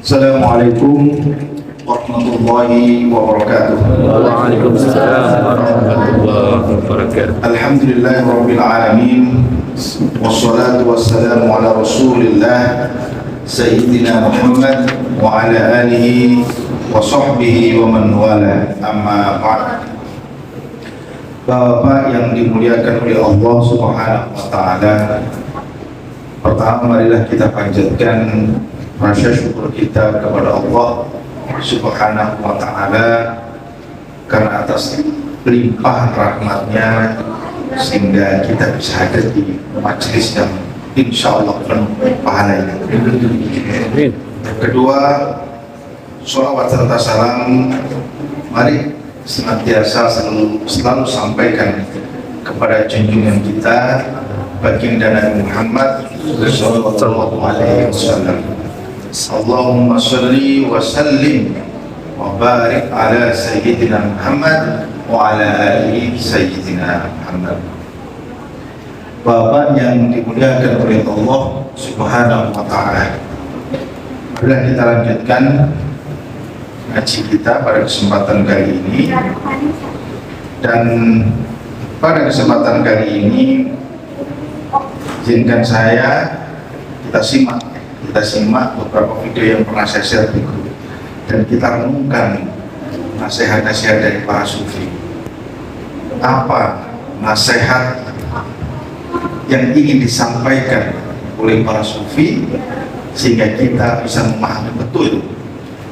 Assalamualaikum warahmatullahi wabarakatuh. Waalaikumsalam warahmatullahi wabarakatuh. Alhamdulillahirabbil alamin. Wassalatu wassalamu ala Rasulillah Sayyidina Muhammad wa ala alihi wa sahbihi wa man wala. Amma ba'd. Bapak yang dimuliakan oleh Allah Subhanahu wa taala, pertama marilah kita panjatkan rasa syukur kita kepada Allah Subhanahu wa ta'ala karena atas limpahan rahmatnya sehingga kita bisa hadir di majelis yang insya Allah penuh pahala ini. Kedua, sholawat serta salam mari senantiasa selalu sampaikan kepada junjungan kita baginda Nabi Muhammad sallallahu alaihi wasallam. Allahumma sholli wa sallim wa barik ala sayyidina Muhammad wa ala alihi sayyidina Muhammad. Bapak yang dimuliakan oleh Allah Subhanahu wa taala, marilah kita lanjutkan ngaji kita pada kesempatan kali ini. Dan pada kesempatan kali ini izinkan saya kita simak beberapa video yang pernah saya share di grup dan kita renungkan nasihat-nasihat dari para sufi. Apa nasihat yang ingin disampaikan oleh para sufi sehingga kita bisa memahami betul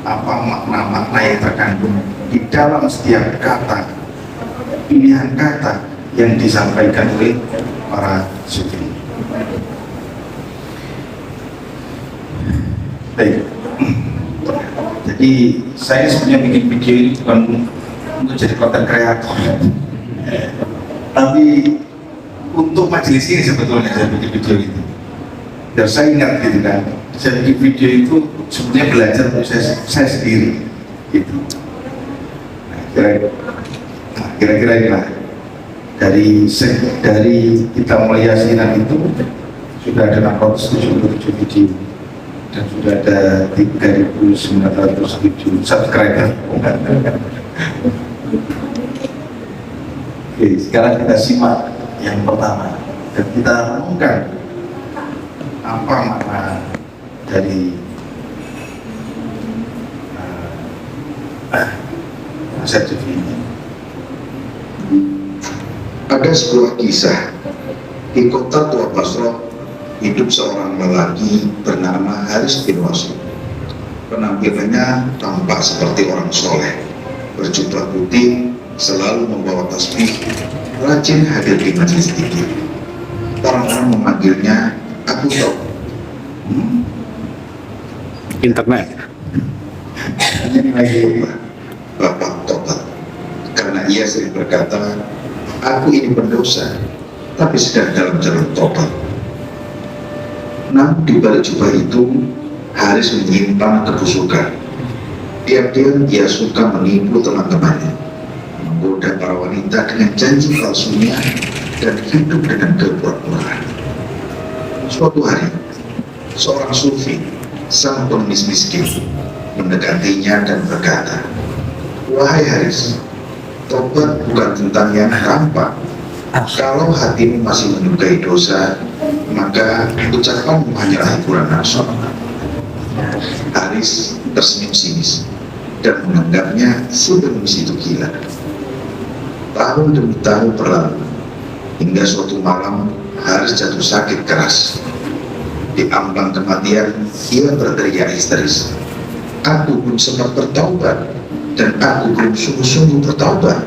apa makna-makna yang terkandung di dalam setiap kata, pilihan kata yang disampaikan oleh para sufi. Baik, jadi saya sebenarnya bikin video ini bukan untuk jadi konten kreator, tapi untuk majelis ini sebetulnya saya bikin video itu. Dan saya ingat gitu kan, saya bikin video itu sebenarnya belajar untuk saya sendiri gitu. Kira-kira inilah dari kita mulai Yasinan itu sudah ada 677 video dan sudah ada 3.907 subscriber. Oke, sekarang kita simak yang pertama dan kita renungkan apa makna dari nasihat sufi ini. Ada sebuah kisah di kota Tua Basra hidup seorang lelaki bernama Haris bin Wasil. Penampilannya tampak seperti orang soleh, berjubah putih, selalu membawa tasbih, rajin hadir di majelis zikir. Orang-orang memanggilnya Abu Taubat. Internet. Ini lagi Bapak Tobat, karena ia sering berkata, aku ini berdosa, tapi sedang dalam jalan tobat. Namun di balik jubah itu, Haris menyimpan kebusukan. Diam-diam ia suka menipu teman-temannya, menggoda para wanita dengan janji palsunya, dan hidup dengan kepura-puraan. Suatu hari, seorang sufi, sang pengemis miskin, mendekatinya dan berkata, wahai Haris, tobat bukan tentang yang tampak. Kalau hatimu masih menyukai dosa, maka ucapanmu hanyalah hiburan nafsu. Haris tersenyum sinis dan menganggapnya si pengemis itu gila. Tahun demi tahun berlalu, hingga suatu malam Haris jatuh sakit keras. Di ambang kematian, ia berteriak histeris, aku belum sempat bertaubat, dan aku belum sungguh-sungguh bertaubat.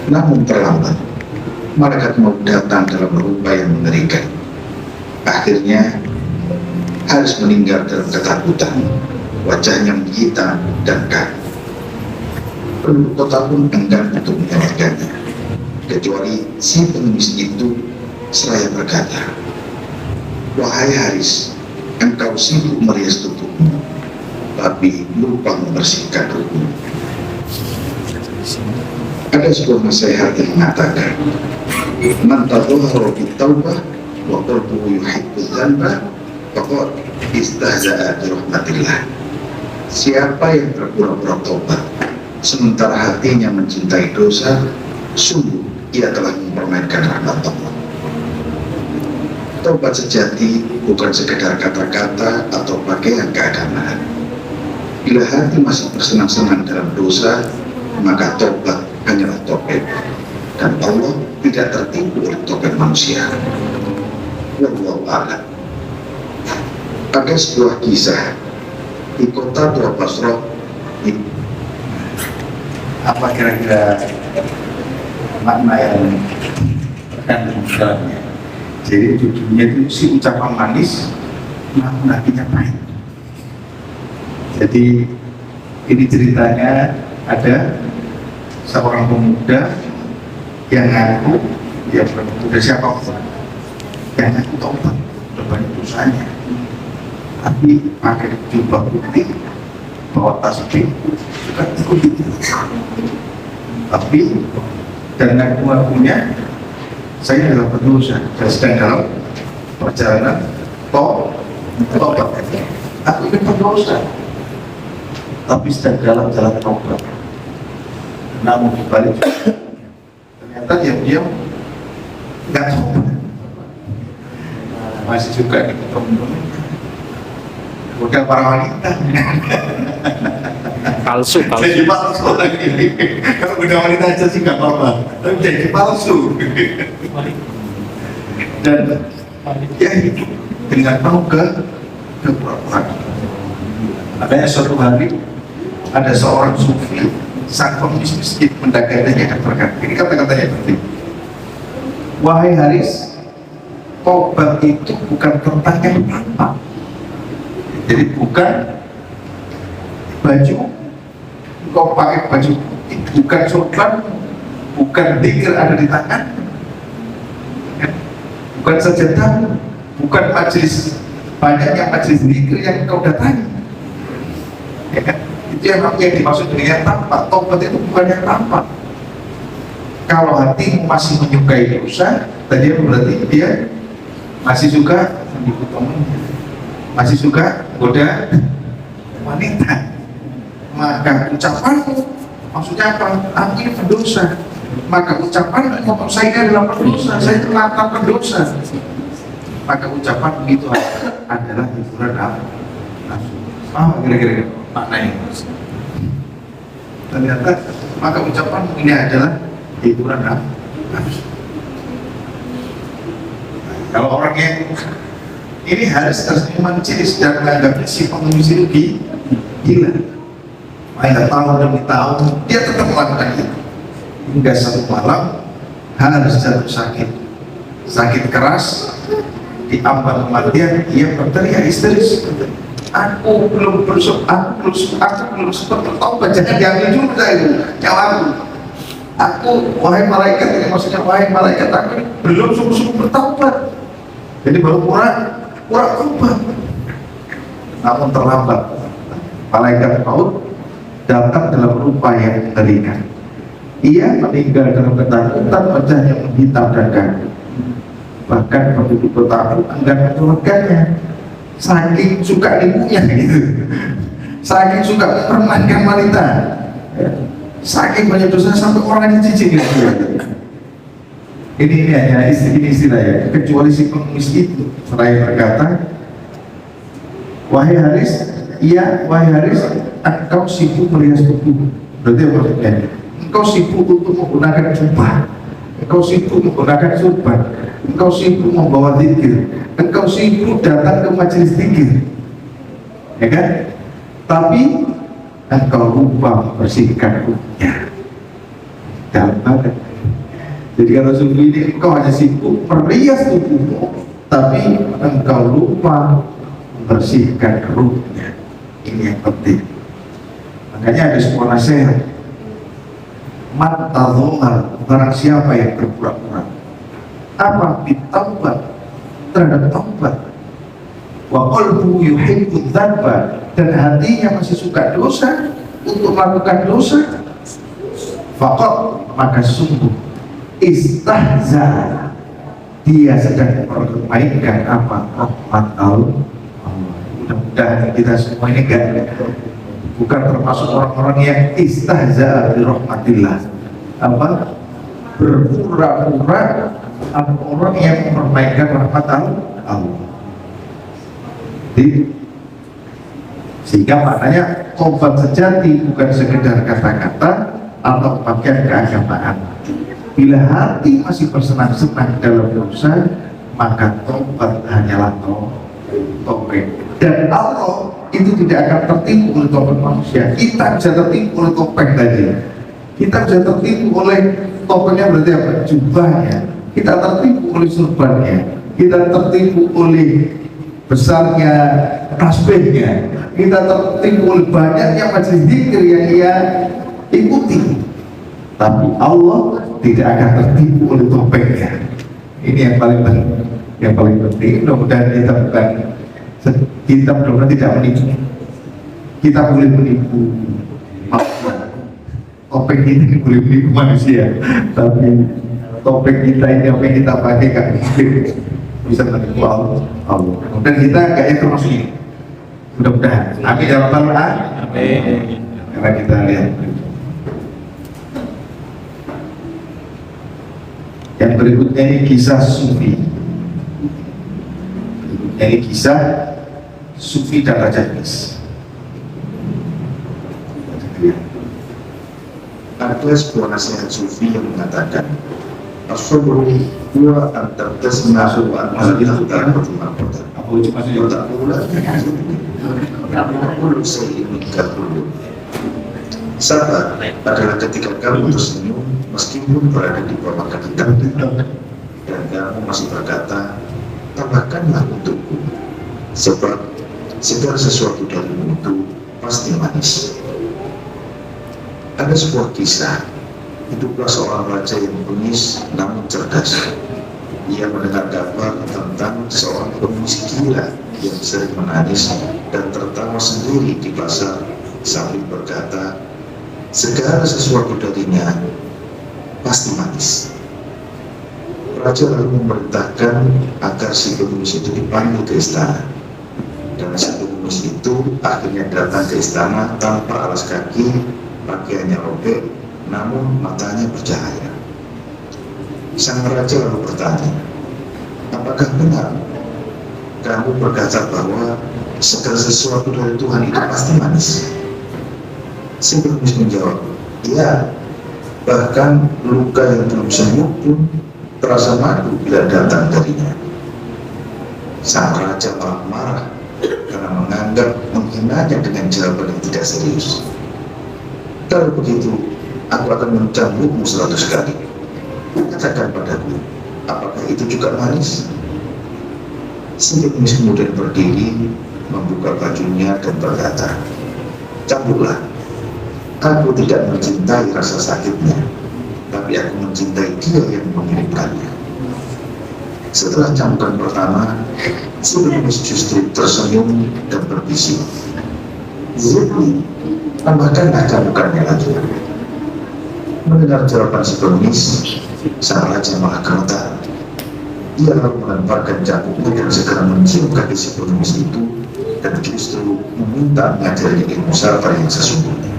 Namun terlambat, malaikat maut datang dalam rupa yang mengerikan. Akhirnya Haris meninggal dalam ketakutan, wajahnya menghitam dan kaku. Penduduk kota pun enggan untuk menyelamatkannya, kecuali si pengemis itu seraya berkata, wahai Haris, engkau sibuk merias tubuhmu, tapi lupa membersihkan ruhmu. Ada sebuah nasihat yang mengatakan, man tadhahara bit taubah wa qalbuhu yuhibbu dzanba Pokok istahza'a bi rahmatillah. Siapa yang berpura-pura tobat sementara hatinya mencintai dosa, sungguh ia telah mempermainkan rahmat Allah. Tobat sejati bukan sekedar kata-kata atau pakaian keagamaan. Bila hati masih bersenang-senang dalam dosa, maka tobat hanyalah topeng, dan Allah tidak tertipu oleh topeng manusia. Wallahu a'lam. Ada sebuah kisah di kota Tua Basrah. Apa kira-kira makna yang terkandung dalamnya? Jadi judulnya itu si ucapan manis, namun hatinya pahit. Jadi ini ceritanya ada seorang pemuda yang ngaku, dia bukan pemuda siapapun, yang ngaku taubat, udah banyak dosanya, tapi pakai jubah putih, bawa tasbih, suka ikut itu. Tapi dan ngaku-ngakunya saya adalah berdosa, saya sedang dalam perjalanan tobat. Aku ingin berdosa, tapi sedang dalam jalan tobat. Namun dibalik ternyata dia nggak tobat, masih juga ketemu model para wanita. Palsu. Jadi palsu lagi ini. Kalau udah wanita aja sih nggak apa-apa, tapi jadi palsu. Dan ya itu dengan mau ke pura-pura. Makanya suatu hari ada seorang sufi sang pengemis miskin mendagatnya berkata, ini kata-katanya penting. Wahai Haris, tobat itu bukan tentang yang tampak. Jadi bukan baju, kau pakai baju putih, bukan sorban, bukan dikir ada di tangan, bukan sajadah, bukan majelis, banyaknya majelis dikir yang kau datangi. Ya kan? Itu yang dimaksud dengan yang tampak. Tobat itu bukan yang tampak. Kalau hatimu masih menyukai dosa, tadi berarti dia masih suka menipu temannya, masih suka goda wanita, maka ucapanmu maksudnya apa? Aku ini pendosa, maka ucapan untuk saya adalah pendosa, saya telah pendosa, maka ucapan begitu adalah hiburan nafsu. Kira-kira maknanya ternyata maka ucapan ini adalah hiburan nafsu. Kalau orang yang ini harus mencilis dan menganggapnya si pengemis itu gila, banyak tahun demi tahun dia tetap melakukan itu hingga satu malam harus jatuh sakit keras di ambang kematian. Ia berteriak histeris, aku belum sempat bertobat, jangan diambil dulu saya nyawaku. Aku wahai malaikat, ini maksudnya wahai malaikat, aku belum sungguh-sungguh bertobat, jadi baru pura tobat. Namun terlambat, malaikat maut datang dalam rupa yang mengerikan. Ia meninggal dalam ketakutan, wajahnya menghitam dan kaku. Bahkan penduduk kota itu enggan mencolokkannya, saking suka ibunya gitu, saking suka mempermainkan wanita, saking banyak dosa sampai orang yang jijik gitu. Ini hanya istilah ya, kecuali si pengemis itu seraya berkata, wahai Haris, engkau sibuk melihat tubuh. Berarti apa maksudnya? Engkau sibuk untuk menggunakan jubah, engkau sibuk menggunakan surban, engkau sibuk membawa zikir, engkau sibuk datang ke majelis zikir, ya kan? Tapi engkau lupa membersihkan ruhnya. Dalam banget. Jadi kalau sufi ini engkau hanya sibuk merias tubuhmu, tapi engkau lupa membersihkan ruhnya. Ini yang penting. Makanya ada sebuah nasihat, man tadhumar, barang siapa yang berpura-pura apa bitaubat, terhadap taubat, wa qalbuhu yuhibbu dzanba, dan hatinya masih suka dosa untuk melakukan dosa, faqad, maka sungguh istahza, dia sedang mempermainkan apa rahmat mudah-mudahan kita semua ini bukan termasuk orang-orang yang istahza'a bi rahmatillah, berpura-pura orang yang mempermainkan rahmat Allah. Sehingga maknanya tobat sejati bukan sekedar kata-kata atau pakaian keagamaan. Bila hati masih bersenang-senang dalam dosa, maka tobat hanyalah topeng. Dan Allah itu tidak akan tertipu oleh topeng manusia. Kita bisa tertipu oleh topeng tadi. Kita bisa tertipu oleh topengnya, berarti apa? Jubahnya. Kita tertipu oleh surbannya. Kita tertipu oleh besarnya tasbihnya. Kita tertipu oleh banyaknya majelis zikir yang ia ikuti. Tapi Allah tidak akan tertipu oleh topengnya. Ini yang paling penting. Yang paling penting, mudah-mudahan kita benar-benar tidak menipu. Kita boleh menipu topeng ini boleh menipu manusia, tapi topeng kita ini apa yang kita pakai kan bisa menipu Allah. Dan kita kayaknya termasuk ini. Mudah-mudahan. Amin ya rabbal alamin. Karena kita lihat yang berikutnya ini kisah sufi. Ini kisah sufi dan Raja Iblis. Ada sebuah nasihat sufi yang mengatakan as-sabru huwa an tabtasima wa an tahtar bermakna. Apa itu maksudnya? Tak pula perlu seiringkan dulu. Sabar adalah ketika kamu tersenyum meskipun berada di bawah kaki kaki dan kamu masih berkata, tambahkanlah untukku, sebab segala sesuatu darimu itu pasti manis. Ada sebuah kisah, hiduplah seorang raja yang bengis namun cerdas. Ia mendengar kabar tentang seorang pengemis gila yang sering menangis dan tertawa sendiri di pasar sambil berkata, segala sesuatu darinya pasti manis. Raja lalu memerintahkan agar si pengemis itu dipanggil ke istana. Dan si pengemis itu akhirnya datang ke istana tanpa alas kaki, pakaiannya robek, namun matanya bercahaya. Sang raja lalu bertanya, apakah benar kamu berkata bahwa segala sesuatu dari Tuhan itu pasti manis? Si pengemis menjawab, iya, bahkan luka yang belum sembuh pun terasa madu bila datang darinya. Sang raja malah marah karena menganggap menghinanya dengan jawaban yang tidak serius. Kalau begitu, aku akan mencambukmu 100 kali. Katakan padaku, apakah itu juga manis? Si pengemis kemudian berdiri, membuka bajunya dan berkata, cambuklah. Aku tidak mencintai rasa sakitnya, tapi aku mencintai dia yang mengirimkannya. Setelah cambukan pertama, si pengemis justru tersenyum dan berbisik, zidni, tambahkanlah cambukannya lagi. Mendengar jawaban si pengemis, sang raja malah gemetar. Dia lalu melemparkan cambuknya dan segera mencium kaki si pengemis itu dan justru meminta mengajari ilmu sabar yang sesungguhnya.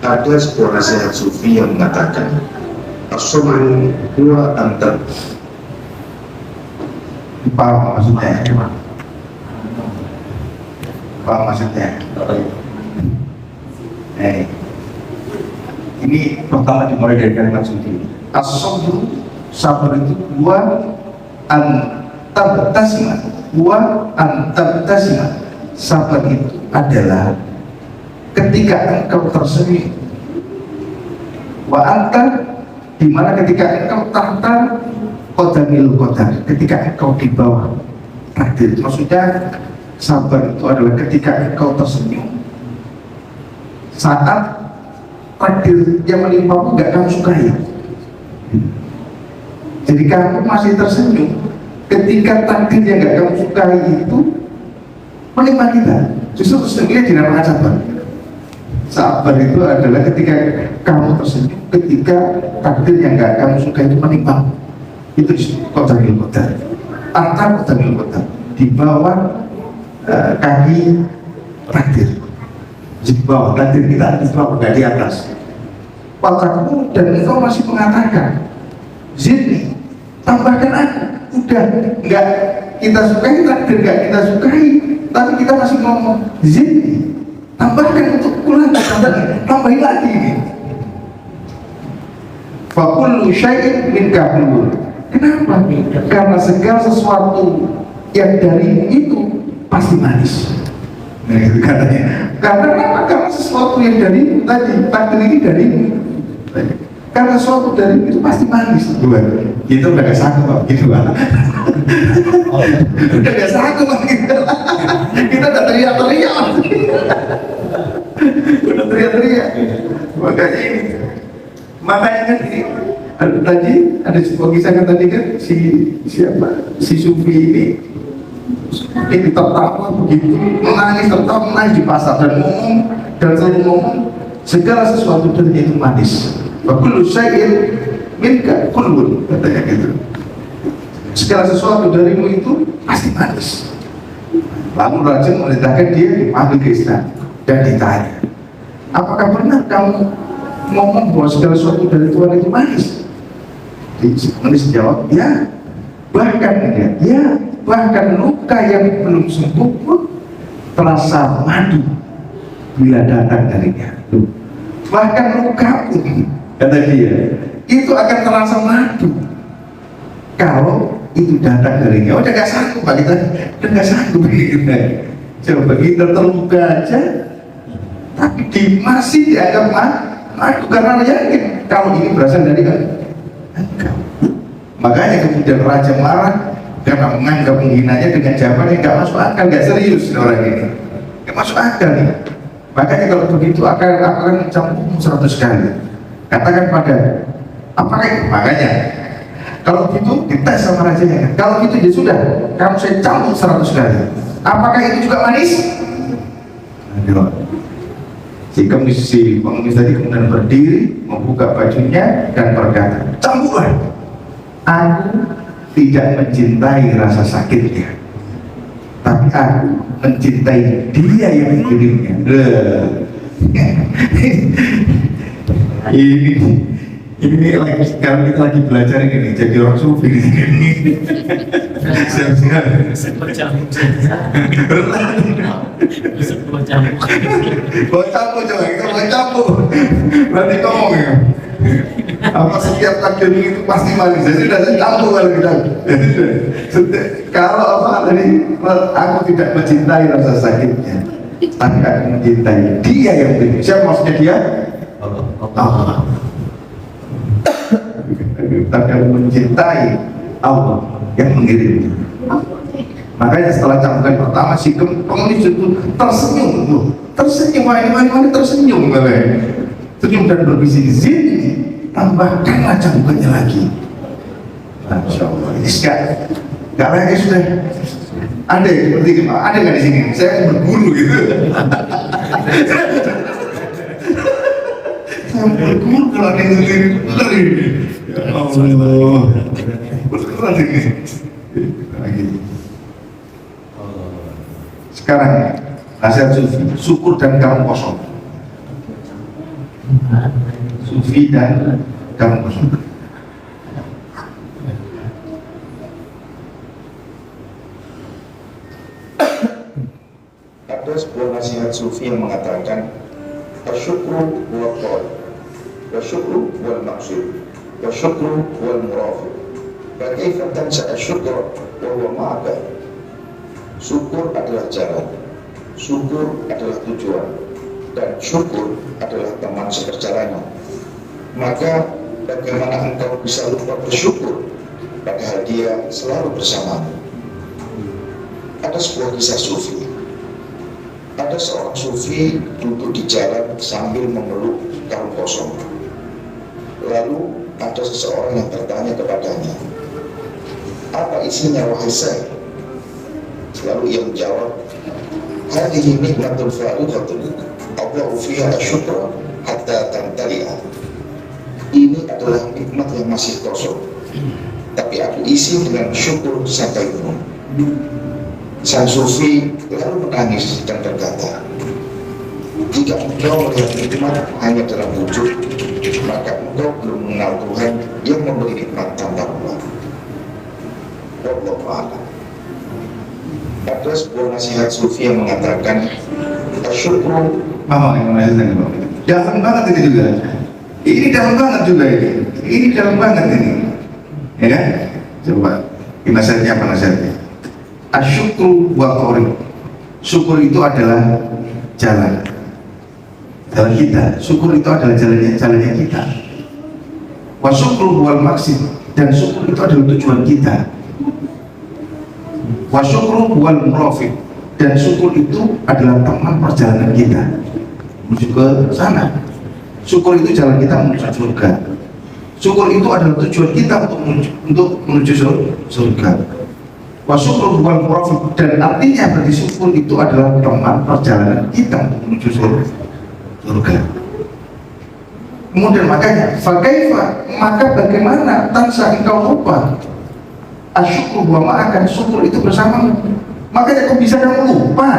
Ada sebuah nasihat sufi yang mengatakan as-sabru huwa antar. Paham maksudnya? Paham maksudnya? Ini pertama dimulai dari kalimat sufi. As-sabru, sabar itu huwa antabtasima. Huwa antabtasima. Sabar itu adalah ketika engkau tersenyum. Wa anta, dimana ketika engkau tahta qadamil qadar, ketika engkau di bawah takdir. Maksudnya sabar itu adalah ketika engkau tersenyum saat takdir yang menimpamu gak kamu sukai. Jadi kamu masih tersenyum ketika takdir yang gak kamu sukai itu menimpa kita. Justru tersenyumnya dinamakan sabar. Sabar itu adalah ketika kamu tersenyum ketika takdir yang gak kamu suka itu menimpa. Itu disebut qadamil qadar. Tahta qadamil qadar, di bawah kaki takdir, di bawah takdir kita, di bawah, nggak di atas. Pataku dan engkau masih mengatakan zidni, tambahkan aku. Udah nggak kita sukai takdir, nggak kita sukai, tapi kita masih ngomong zidni, tambahkan untuk pulang, tambahin lagi. Fakullu syai'in min kabul. Kenapa? Karena segala sesuatu yang darimu itu pasti manis. Nah, itu katanya. Karena apa? Karena sesuatu yang darimu tadi, takdir ini darimu. Karena sesuatu darimu itu pasti manis. Itu udah gak sanggup Pak, gitu Pak. Udah gak sanggup Pak, gitu. Kita udah teriak-teriak. Udah teriak-teriak. Makanya ini. Makanya kan ini tadi ada sebuah kisah kan tadi kan si Sufi ini tertawa begitu, menangis di pasar dan selalu ngomong segala sesuatu dari itu manis. Kullu syai'in minka kulbun, katanya gitu. Segala sesuatu darimu itu pasti manis. Lalu raja memerintahkan dia dipanggil ke istana dan ditanya, apakah pernah kamu ngomong bahwa segala sesuatu dari Tuhan itu manis? Manis jawab, ya. Bahkan luka yang belum sembuh pun terasa madu bila datang darinya. Bahkan luka pun, kata dia, itu akan terasa madu kalau itu datang darinya. Udah gak sanggup Pak, kita udah gak sanggup kita. Coba kita terluka aja, tapi masih dianggap madu karena yakin kalau ini berasal dari engkau. Makanya kemudian raja marah karena menganggap menghinanya dengan jawaban yang gak masuk akal, gak serius orang ini, gak masuk akal nih. Makanya kalau begitu akan campurmu 100 kali. Katakan pada apakah itu? Makanya kalau gitu dites sama rajanya. Kalau gitu ya sudah, kamu saya campur 100 kali. Apakah itu juga manis? Si pengemis tadi kemudian berdiri, membuka bajunya dan berkata, campurlah. Aku tidak mencintai rasa sakitnya, tapi aku mencintai dia yang mengirimnya. Ini lagi sekarang kita lagi belajar ini jadi orang sufi di sini. Siap-siap. Bawa campur coba, kita bawa campur. Nanti ngomong ya. Apa setiap takdir itu pasti manis? Jadi sudah saya campur kalau kita. Kalau apa tadi, aku tidak mencintai rasa sakitnya, tapi aku mencintai dia yang beri. Siapa maksudnya dia? Allah. Tapi aku mencintai Allah yang mengirim. Makanya setelah campuran pertama si pengemis itu tersenyum, tersenyum senyum dan berbisik, zin, tambahkanlah campurannya lagi. Masya Allah, ini gak lagi sudah ada seperti itu, ada nggak di sini? Saya berguru gitu. Saya berguru kalau ada yang sendiri. Ya Allah, berkeras ini. Lagi. Sekarang nasihat sufi, syukur dan kamu kosong. Sufi dan kamu kosong. Ada sebuah nasihat sufi yang mengatakan asyukru wal qawl, wasyukru wal maqsud, wasyukru wal murafiq. Kaifa tansa asyukra wa huwa ma'aka. Syukur adalah jalan, syukur adalah tujuan, dan syukur adalah teman seperjalanan. Maka bagaimana engkau bisa lupa bersyukur padahal dia selalu bersamamu? Ada sebuah kisah sufi. Ada seorang sufi duduk di jalan sambil memeluk karung kosong. Lalu ada seseorang yang bertanya kepadanya, apa isinya wahai Syekh? Lalu ia menjawab, hadhihi nikmatun fa'idatun Allahu fiha asyukra hatta tantali'a. Ini adalah nikmat yang masih kosong, tapi aku isi dengan syukur sampai penuh. Sang sufi lalu menangis dan berkata, jika engkau melihat nikmat hanya dalam wujud, maka engkau belum mengenal Tuhan yang memberi nikmat tanpa Allah. Wallahu a'lam. Ada sebuah nasihat sufi yang mengatakan, asyukru. Mama yang menjelaskan Bang. Dalam banget ini juga. Ini dalam banget juga ini. Ini dalam banget ini. Ya kan? Coba. Ini nasihatnya apa nasihatnya? Asyukru wa tariq. Syukur itu adalah jalan kita. Syukur itu adalah jalannya kita. Wa syukru wal maqsid, dan syukur itu adalah tujuan kita. Wa syukru wal murafiq, dan syukur itu adalah teman perjalanan kita menuju ke sana. Syukur itu jalan kita menuju surga. Syukur itu adalah tujuan kita untuk menuju surga. Wa syukru wal murafiq, dan artinya berarti syukur itu adalah teman perjalanan kita untuk menuju surga. Kemudian makanya fakaifa, maka bagaimana tansa engkau lupa asyukur wa ma'akan, syukur itu bersamamu. Makanya kok bisa kamu lupa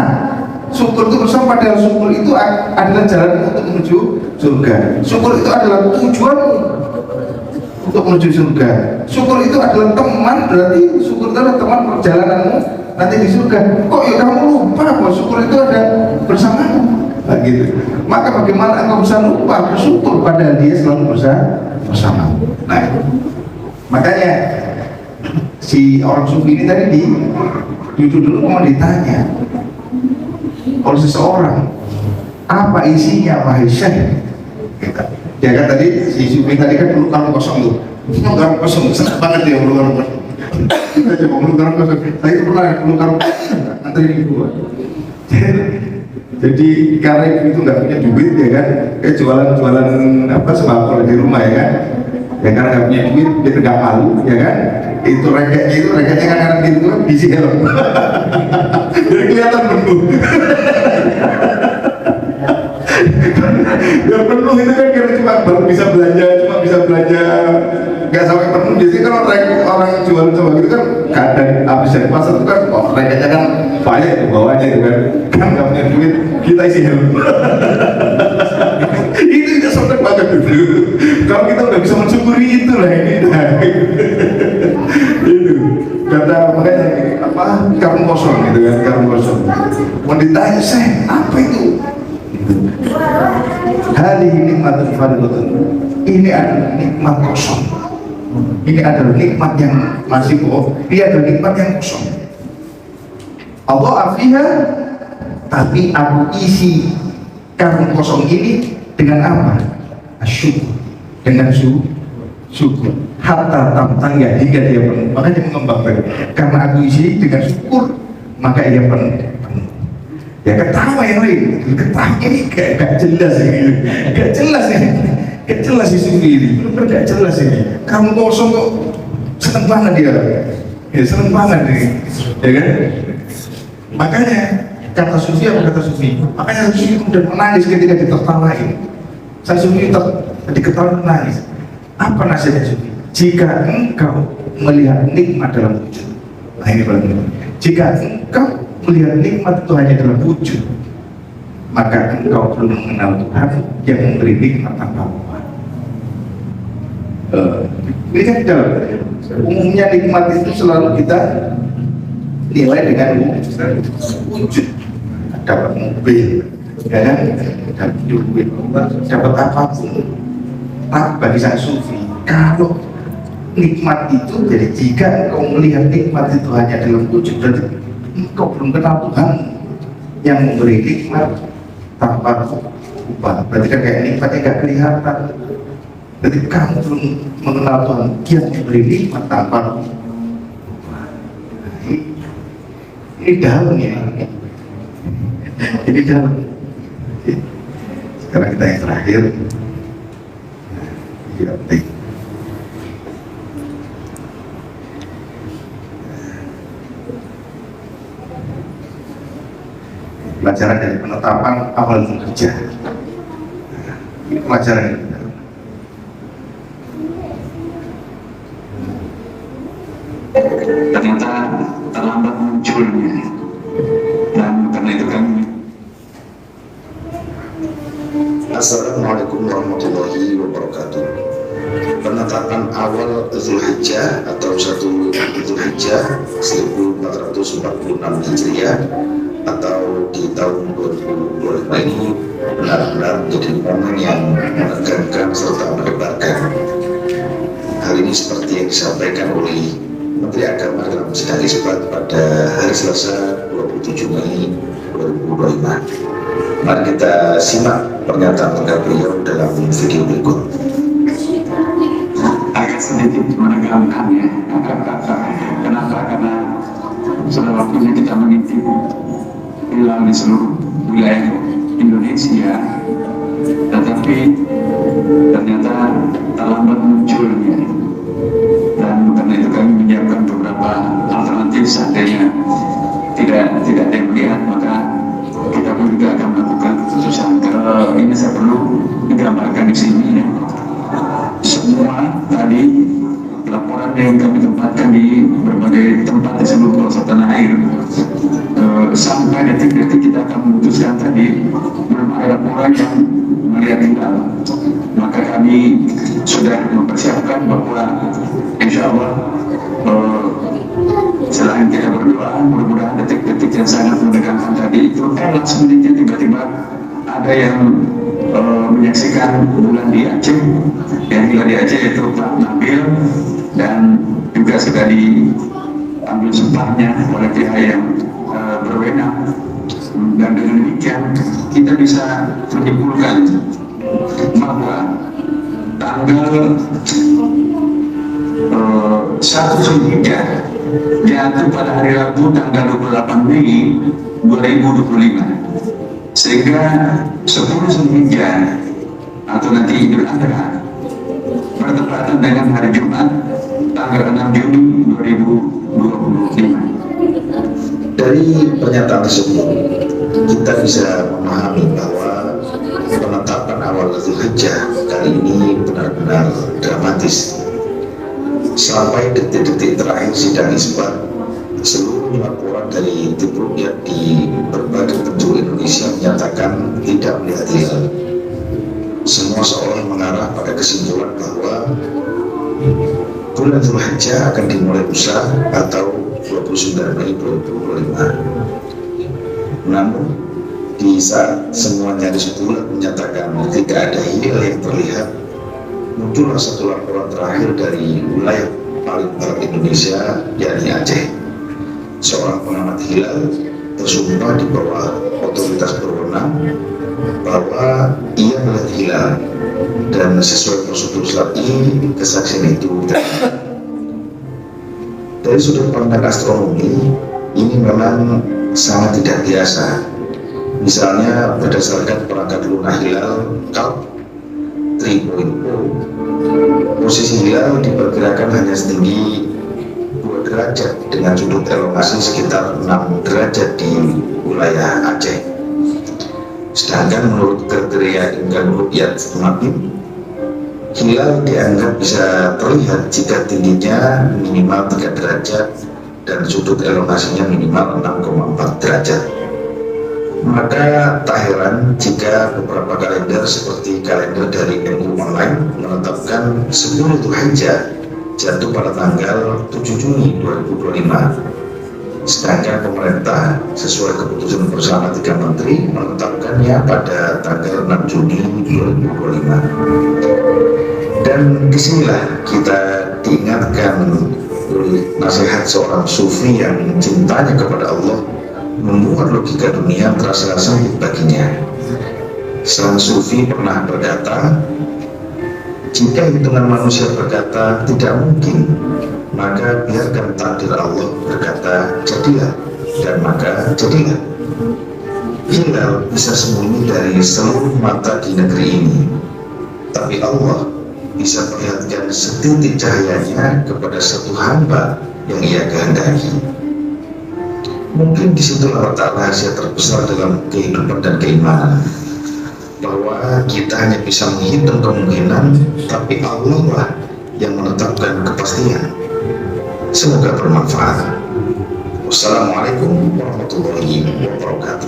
syukur itu bersama, padahal syukur itu adalah jalan untuk menuju surga. Syukur itu adalah tujuanmu untuk menuju surga. Syukur itu adalah teman, berarti syukur itu adalah teman perjalananmu nanti di surga. Kok ya kamu lupa bahwa syukur itu ada bersamamu? Nah, gitu. Maka bagaimana engkau bisa lupa bersyukur padahal dia selalu bersama. Nah, makanya si orang sufi ini tadi dulu mau ditanya oleh seseorang, apa isinya wahai Syekh? Dia kan tadi si sufi tadi kan dulu karung kosong tuh, karung kosong senang banget dia dulu karung kosong. Kita coba dulu karung kosong. Saya itu pernah dulu karung kosong, antri ibu. Jadi karena itu nggak punya duit ya kan, kayak jualan apa sembako di rumah ya kan, ya karena nggak punya duit dia tegak malu ya kan, itu reketnya kan gitu kan diisi helm, jadi kelihatan penuh. Ya penuh itu kan karena cuma baru bisa belanja nggak sampai penuh. Biasanya kan orang jual coba gitu kan kadang habis dari pasar itu kan reketnya kan banyak di bawahnya itu kan nggak punya duit, kita isi helm. Itu tidak sopan banget itu. Kalau kita udah bisa mensyukuri itu lah ini. Itu kata makanya apa karung kosong gitu kan, karung kosong. Mau ditanya saya apa itu? Hadhihi nikmatun fardhatun. Ini adalah nikmat kosong. Ini adalah nikmat yang masih kosong. Dia adalah nikmat yang kosong. Allah afiha, tapi aku isi karung kosong ini dengan apa? Asyukur, dengan syukur. Hatta tamtangga, hingga dia penuh. Maka dia mengembangkan. Karena aku isi dengan syukur, maka ia penuh. Ya ketawa yang lain, ketawa ini gak jelas ini, gak jelas isu ini, benar gak jelas ini. Kamu kosong kok seneng banget dia, ya seneng banget nih, ya kan? Makanya kata sufi apa kata sufi? Makanya sufi kemudian menangis ketika ditertawain. Sang sufi diketawain menangis. Apa nasihatnya sufi? Jika engkau melihat nikmat dalam wujud, nah ini paling penting. Jika engkau melihat nikmat itu hanya dalam wujud, maka engkau belum mengenal Tuhan yang memberi nikmat tanpa apa. Ini kan dalam umumnya nikmat itu selalu kita nilai dengan wujud. Dapat mobil, ya kan? Dapat duit, dapat apapun. Tapi bagi sang sufi, kalau nikmat itu, jadi jika engkau melihat nikmat itu hanya dalam wujud, berarti engkau belum kenal Tuhan yang memberi nikmat tanpa upah. Berarti kan kayak nikmatnya gak kelihatan. Berarti kamu belum mengenal Tuhan yang memberi nikmat tanpa upah. Ini dalam ya. Ini dalam. Sekarang kita yang terakhir. Ini penting. Pelajaran dari penetapan awal bekerja. Ini pelajaran yang benar. Ternyata terlambat munculnya 1446 Hijriah atau di tahun 2025 ini benar-benar menjadi momen yang menegangkan serta mendebarkan. Hal ini seperti yang disampaikan oleh Menteri Agama dalam sidang isbat pada hari Selasa 27 Mei 2025. Mari kita simak pernyataan lengkap beliau dalam video berikut. Agak sedikit menegangkan ya, kenapa? Karena sudah waktunya kita mengintip hilal di seluruh wilayah Indonesia, tetapi ternyata terlambat munculnya, dan karena itu kami menyiapkan beberapa alternatif. Seandainya tidak ada yang melihat, maka kita pun juga akan melakukan keputusan. Kalau ini saya perlu digambarkan di sini ya. Semua tadi laporan yang kami tempatkan di berbagai tempat di seluruh pelosok tanah air, sampai detik-detik kita akan memutuskan tadi belum ada laporan yang melihat hilal. Maka kami sudah mempersiapkan bahwa insya Allah selain kita berdoa, mudah-mudahan detik-detik yang sangat menegangkan tadi itu last menitnya tiba-tiba ada yang menyaksikan bulan di Aceh, yang hilal di Aceh itu Pak Nabil, dan juga sudah diambil sumpahnya oleh pihak yang berwenang, dan dengan demikian kita bisa menyimpulkan bahwa tanggal 1 Zulhijjah jatuh pada hari Rabu tanggal 28 Mei 2025, sehingga 10 Zulhijjah atau nanti Idul Adha bertepatan dengan hari Jumat tanggal 6 Juni 2025. Dari pernyataan tersebut, kita bisa memahami bahwa penetapan awal Zulhijjah kali ini benar-benar dramatis. Sampai detik-detik terakhir sidang isbat, seluruh laporan dari tim rukyat di berbagai penjuru Indonesia menyatakan tidak melihat hilal. Semua seolah mengarah pada kesimpulan bahwa bulan Zulhijjah akan dimulai lusa atau 29 Mei 2025. Namun di saat semuanya disebut menyatakan tidak ada hilal yang terlihat, muncullah satu laporan terakhir dari wilayah paling barat Indonesia, yakni Aceh. Seorang pengamat hilal bersumpah di bawah otoritas berwenang bahwa ia melihat hilal, dan sesuai prosedur syar'i kesaksian itu dari sudut pandang astronomi ini memang sangat tidak biasa. Misalnya berdasarkan perangkat lunar hilal KALP 3.0, posisi hilal diperkirakan hanya setinggi 2 derajat dengan sudut elongasi sekitar 6 derajat di wilayah Aceh. Sedangkan menurut kriteria Imkan Rukyat Mabib, hilal dianggap bisa terlihat jika tingginya minimal 3 derajat dan sudut elongasinya minimal 6,4 derajat. Maka tak heran jika beberapa kalender seperti kalender dari MU Online menetapkan 10 Zulhijjah jatuh pada tanggal 7 Juni 2025. Sedangkan pemerintah sesuai keputusan bersama 3 menteri menetapkannya pada tanggal 6 Juni 2025. Dan disinilah kita diingatkan oleh nasihat seorang sufi yang cintanya kepada Allah membuat logika dunia terasa sempit baginya. Sang sufi pernah berkata, jika hitungan manusia berkata tidak mungkin, maka biarkan takdir Allah berkata jadilah, dan maka jadilah. Hilal bisa sembunyi dari seluruh mata di negeri ini, tapi Allah bisa perlihatkan setitik cahayanya kepada satu hamba yang ia kehendaki. Mungkin disitulah letak rahasia terbesar dalam kehidupan dan keimanan, bahwa kita hanya bisa menghitung kemungkinan, tapi Allah lah yang menetapkan kepastian. Semoga bermanfaat. Wassalamualaikum warahmatullahi wabarakatuh.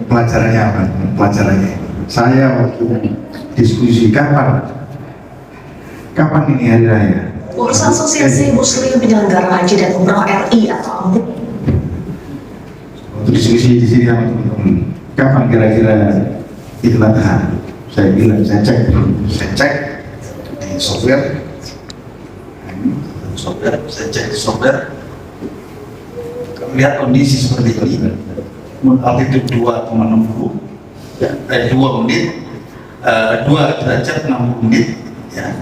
Pelajarannya apa? Pelajarannya saya waktu diskusi kapan ini hari raya, Urus Asosiasi Muslim Penyelenggara Haji dan Umroh RI atau AMPU. Untuk diskusi di sini sama teman-teman, kapan kira-kira Idul Adha? Saya bilang, saya cek di software, saya cek di software, lihat kondisi seperti ini, altitude 2,60, 2 menit, 2 derajat 60 menit, ya,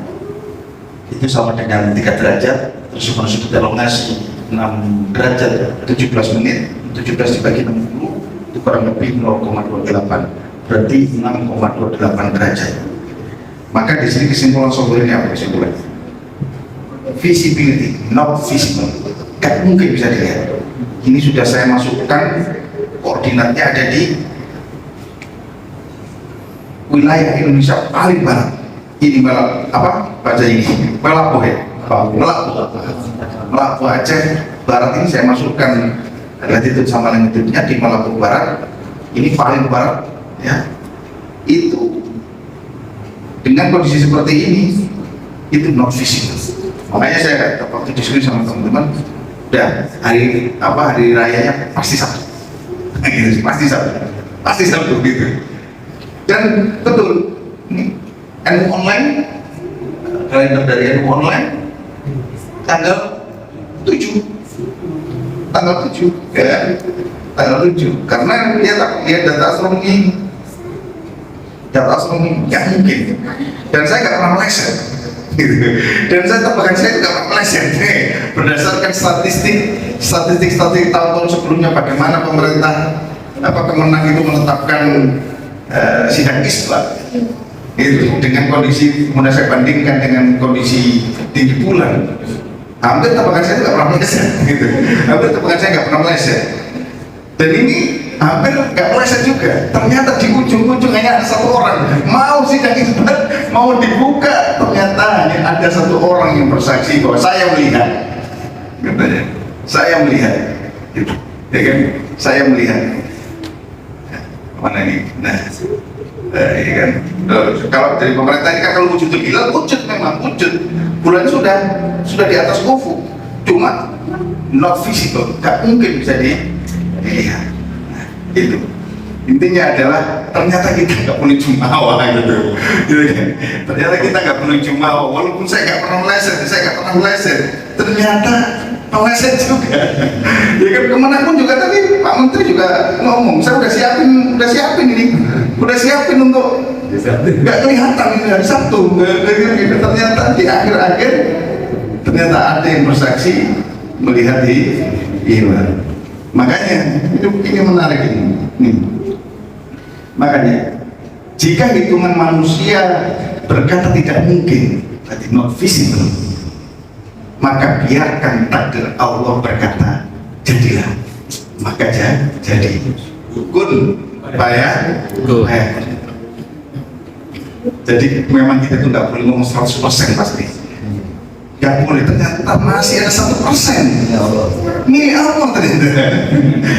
itu sama dengan 3 derajat, terus sudut elongasi 6 derajat 17 menit, 17 dibagi 60 itu kurang lebih 0,28, berarti 6,28 derajat. Maka di sini kesimpulan software ini apa kesimpulan? Visibility, not visible, gak mungkin bisa dilihat. Ini sudah saya masukkan koordinatnya ada di wilayah Indonesia paling barat. Ini apa baca ini? Melabuh ya, Melabuh Aceh Barat ini saya masukkan latitude sama longitude-nya di Melabuh Barat. Ini paling barat, ya. Itu dengan kondisi seperti ini itu not visible. Makanya saya waktu diskusi sama teman-teman, udah hari rayanya pasti Sabtu, pasti Sabtu gitu. Dan betul, ini NU online, kalender dari NU online tanggal 7, ya, tanggal 7, karena lihat data astronomi nggak mungkin, dan saya nggak pernah meleset, gitu. Dan saya tebakan saya nggak pernah meleset, berdasarkan statistik tahun-tahun sebelumnya bagaimana pemerintah Kemenang itu menetapkan sidang isbat itu dengan kondisi, kemudian saya bandingkan dengan kondisi tinggi bulan, hampir tebakan saya nggak pernah meleset, gitu. Hampir tebakan saya nggak pernah meleset, dan ini hampir nggak meleset juga. Ternyata di ujung-ujung hanya ada satu orang mau sidang isbat, mau dibuka, ternyata hanya ada satu orang yang bersaksi bahwa saya melihat, katanya, saya melihat, gitu. Ya kan, saya melihat. Mana ini? Nah, ya kan. Kalau dari pemerintah ini kan kalau wujudul hilal, memang wujud. Bulan sudah di atas ufuk, cuma not visible, nggak mungkin bisa dilihat. Nah, itu intinya adalah ternyata kita nggak perlu jumawa gitu. Ternyata kita nggak perlu jumawa, walaupun saya nggak pernah meleset, ternyata meleset juga. Ya kan, kemanapun juga tadi Pak Menteri juga ngomong, saya udah siapin ini, untuk nggak kelihatan ini hari Sabtu. Ternyata di akhir-akhir ternyata ada yang bersaksi melihat di hilal. Makanya ini menarik ini. Makanya jika hitungan manusia berkata tidak mungkin, berarti not visible, maka biarkan takdir Allah berkata jadilah, maka jadi. Kun payah. Jadi memang kita tuh nggak boleh ngomong 100% pasti, nggak boleh. Ternyata masih ada 1%. Ya Allah, ini apa ternyata?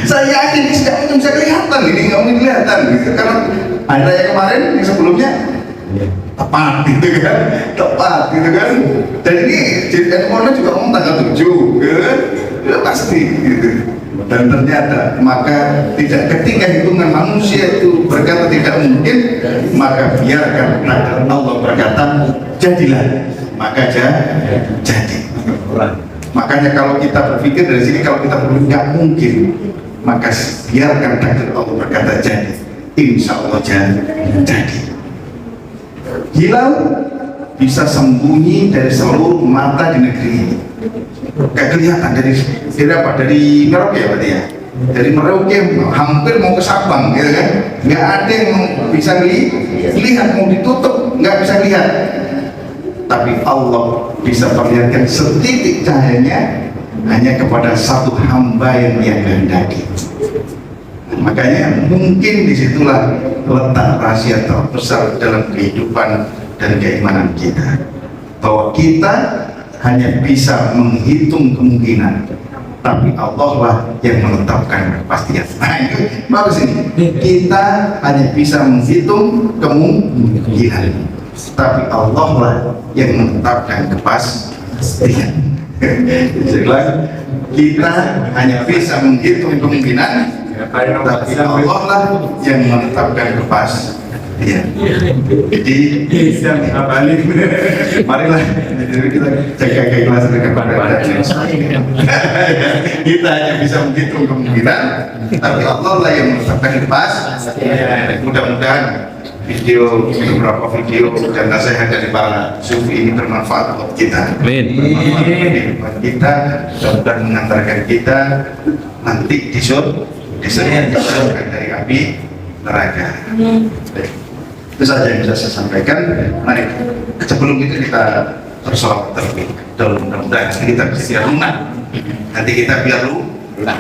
Saya yakin ini sudah bisa kelihatan, ini nggak mungkin kelihatan gitu. Karena ada yang kemarin yang sebelumnya tepat gitu kan, dan ini JNU juga ngomong tanggal 7 gitu kan, ya pasti gitu. Dan ternyata maka ketika hitungan manusia itu berkata tidak mungkin, maka biarkan takdir Allah berkata jadilah, maka jadi. Makanya kalau kita berpikir dari sini, kalau kita berpikir nggak mungkin, maka biarkan takdir Allah berkata jadi, insya Allah jadi. Hilal bisa sembunyi dari seluruh mata di negeri ini, gak kelihatan dari apa? Dari Merauke ya berarti ya, dari Merauke hampir mau ke Sabang gitu kan, nggak ada yang bisa lihat, mau ditutup nggak bisa lihat, tapi Allah bisa perlihatkan setitik cahayanya hanya kepada satu hamba yang Dia kehendaki. Makanya mungkin disitulah letak rahasia terbesar dalam kehidupan dan keimanan kita, bahwa kita hanya bisa menghitung kemungkinan, tapi Allah lah yang menetapkan kepastian. Nah itu bagus ini, kita hanya bisa menghitung kemungkinan, tapi Allah lah yang menetapkan Iya. Jelas kita hanya bisa menghitung kemungkinan, tapi Allah lah yang menetapkan kepas. Iya. Jadi marilah kita jaga keikhlasan kepada kita hanya bisa menghitung kemungkinan, tapi Allah lah yang menetapkan kepas. Mudah-mudahan beberapa video dan nasihat dari para sufi ini bermanfaat buat kita. Amin. Bermanfaat bagi kehidupan kita, mudah-mudahan mengantarkan kita nanti di surga dari api neraka. Baik. Itu saja yang bisa saya sampaikan. Mari sebelum itu kita bersolawat terlebih dahulu, mudah-mudahan kita bisa lunak. Nanti kita biar lunak.